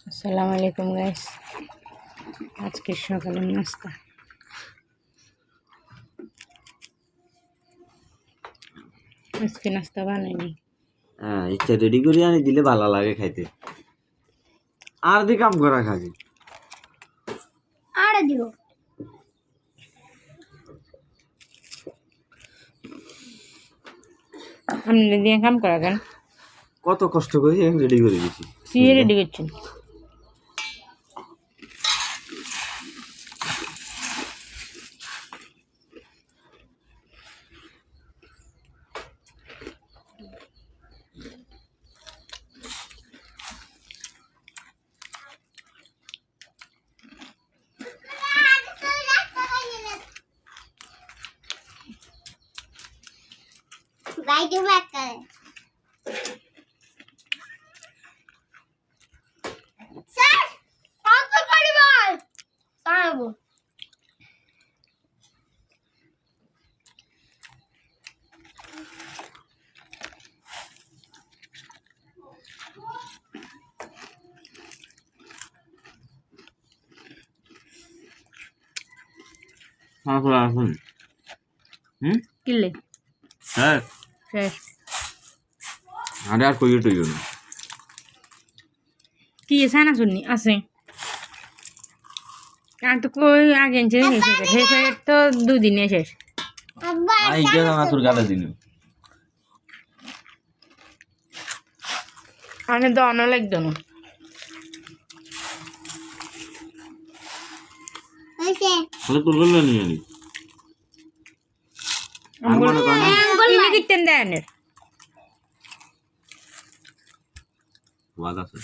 আসসালামু আলাইকুম গাইস, আজকে সকালের নাস্তা। আজকে নাস্তা বানাইনি। হ্যাঁ, ইচ্ছা রেডি করে আনি দিলে ভালো লাগে খাইতে। আর দি কাম করা খাবি আর দিও আপনি দিয়ে কাম করা কেন? কত কষ্ট করে রেডি করে দিছি। কি রেডি করছেন? বাইরে ব্যাক করে স্যার কত পরিবার পাবো আসুন। কিনলে হ্যাঁ, শেষ। আরে আর কইও টইও না। কি সানা শুননি আছে আর তো কই আগে শেষ হয়ে তো দুদিনে শেষ। আব্বা আই গেল না তোর গালে দিন। আমি তো অন্য লাগতো না। হইছে তাহলে তোর গলে নিয়ে নি। আর মনে কর না কিনে কিনতেন দেন ওয়াদ আছে।